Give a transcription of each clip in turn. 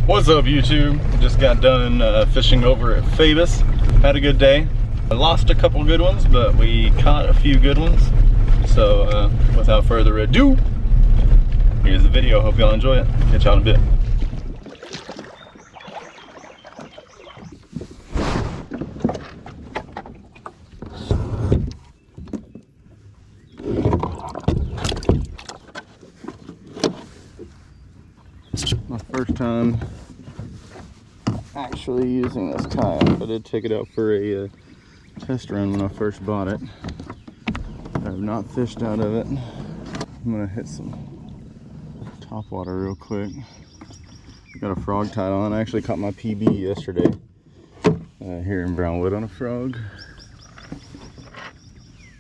What's up, YouTube? Just got done fishing over at Phoebus. Had a good day. I lost a couple good ones, but we caught a few good ones. So without further ado, here's the video. Hope y'all enjoy it. Catch y'all in a bit. My first time actually using this kayak. I did take it out for a test run when I first bought it. I have not fished out of it. I'm gonna hit some top water real quick. Got a frog tied on. I actually caught my PB yesterday here in Brownwood on a frog.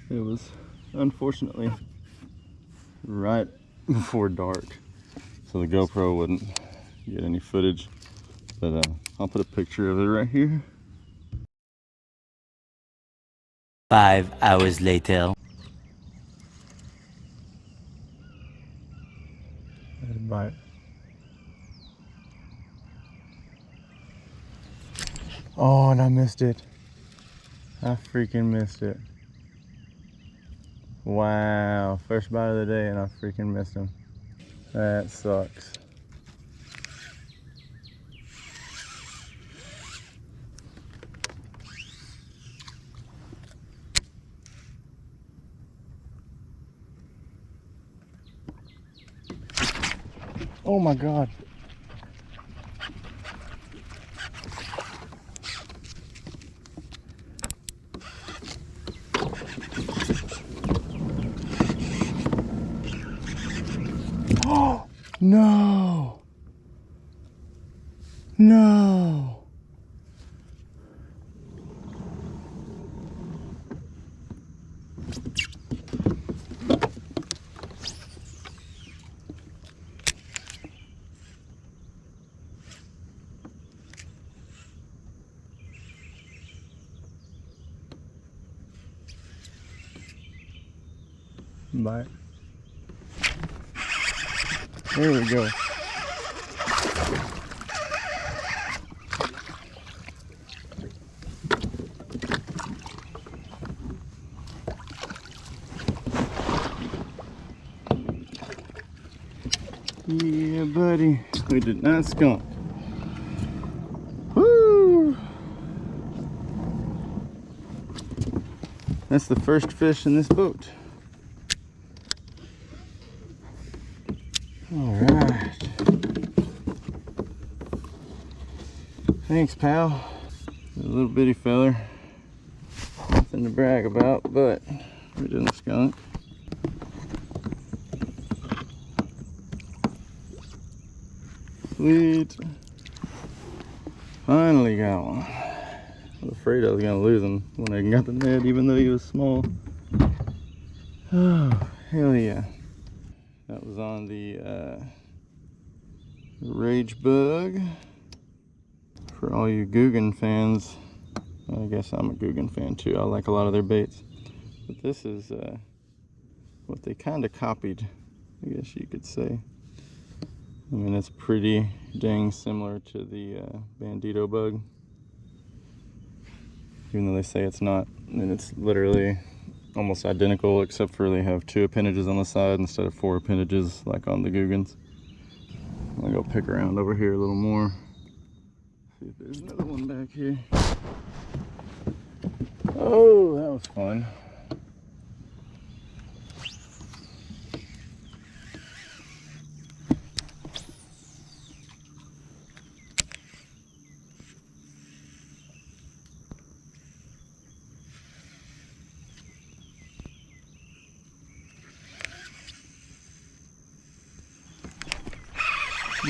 It was unfortunately right before dark, so the GoPro wouldn't get any footage, but I'll put a picture of it right here. 5 hours later. Bite. Oh, and I missed it. I freaking missed it. Wow, first bite of the day and I freaking missed him. That sucks. Oh my God. Oh, no. No. Bite. There we go. Yeah, buddy. We did not skunk. Woo! That's the first fish in this boat. All right. Thanks, pal. A little bitty feller. Nothing to brag about, but we didn't skunk. Sweet. Finally got one. I was afraid I was gonna lose him when I got the net, even though he was small. Oh, hell yeah. That was on the Rage Bug. For all you Guggen fans, I guess I'm a Guggen fan too. I like a lot of their baits. But this is what they kind of copied, I guess you could say. I mean, it's pretty dang similar to the Bandito bug. Even though they say it's not, and it's literally almost identical, except for they have 2 appendages on the side instead of 4 appendages like on the Guggens. I'm gonna go pick around over here a little more. See if there's another one back here. Oh, that was fun.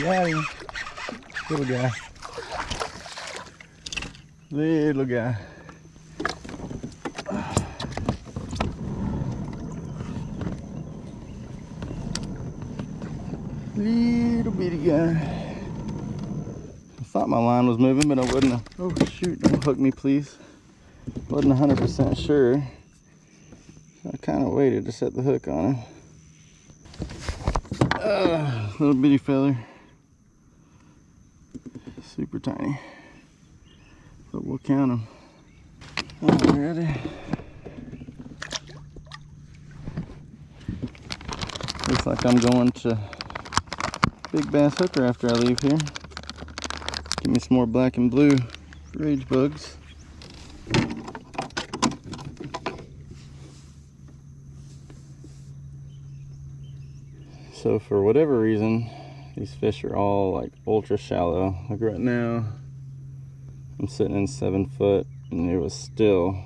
Got him. Little guy. Little guy. Little bitty guy. I thought my line was moving, but I wasn't. Oh shoot, don't hook me please. Wasn't 100% sure. I kind of waited to set the hook on him. Little bitty feather. super tiny, but we'll count them. Alrighty. Looks like I'm going to Big Bass Hooker after I leave here. Give me some more black and blue rage bugs. So for whatever reason, these fish are all like ultra shallow. Like right now, I'm sitting in 7 foot and it was still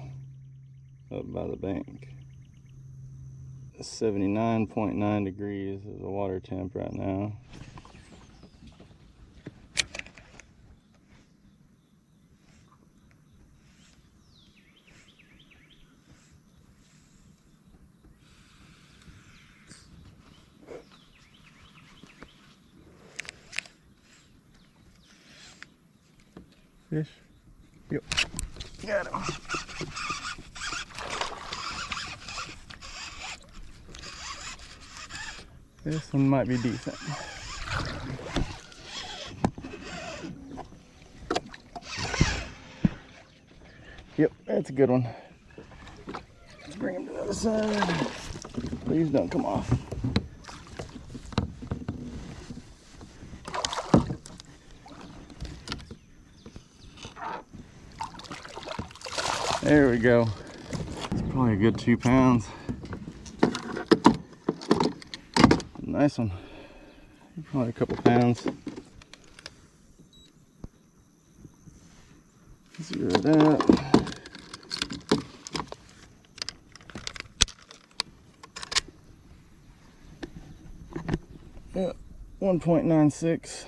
up by the bank. 79.9 degrees is the water temp right now. Fish. Yep. Got him. This one might be decent. Yep, that's a good one. Let's bring him to the other side. Please don't come off. There we go. It's probably a good 2 pounds. Nice one. Probably a couple pounds. Zero it out. Yeah, 1.96.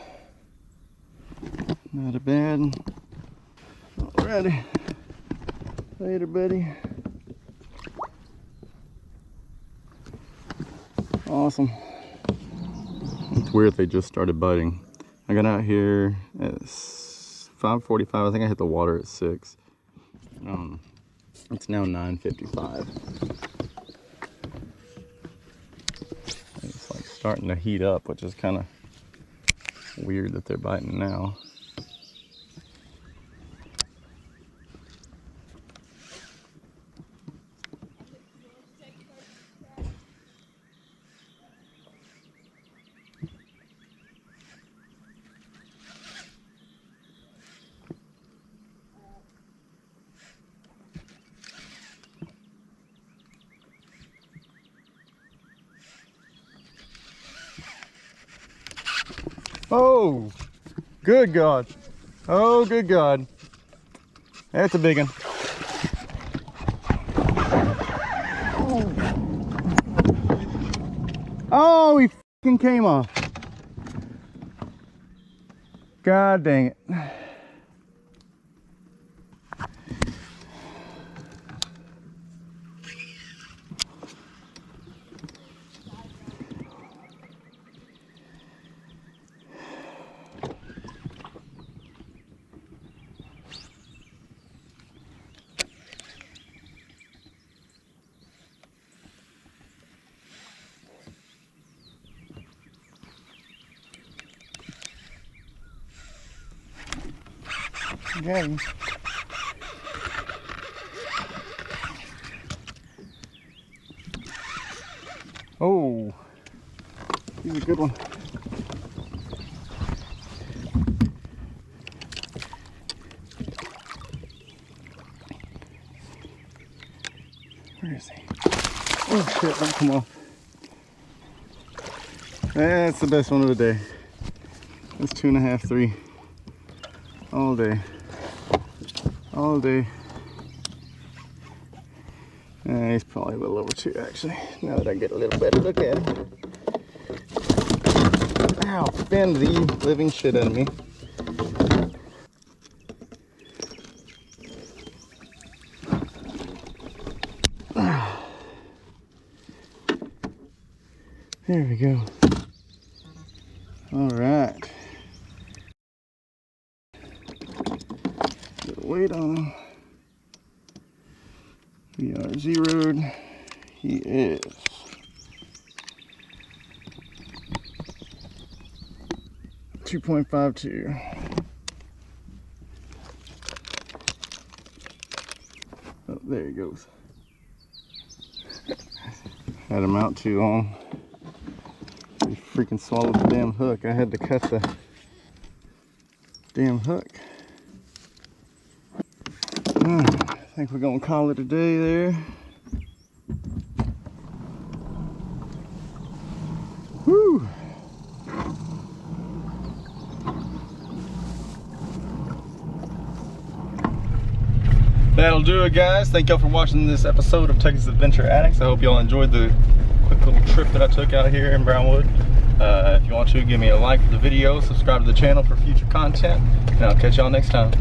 Not a bad. Alrighty. Later, buddy. Awesome. It's weird they just started biting. I got out here at 5:45. I think I hit the water at 6. It's now 9:55. It's like starting to heat up, which is kind of weird that they're biting now. Oh, good God. Oh, good God. That's a big one. Oh, he fucking came off. God dang it. Got him. Oh, he's a good one. Where is he? Oh shit, don't come off. That's the best one of the day. That's 2.5, 3. All day. All day. He's probably a little over 2 actually, now that I get a little better look at him. Ow, bend the living shit out of me. There we go. All right. Get a weight on him. We are zeroed. He is 2.52. There he goes. Had him out too long. He freaking swallowed the damn hook. I had to cut the damn hook. I think we're gonna call it a day there. Woo! That'll do it, guys. Thank y'all for watching this episode of Texas Adventure Addicts. I hope y'all enjoyed the quick little trip that I took out here in Brownwood. If you want to, give me a like for the video, subscribe to the channel for future content, and I'll catch y'all next time.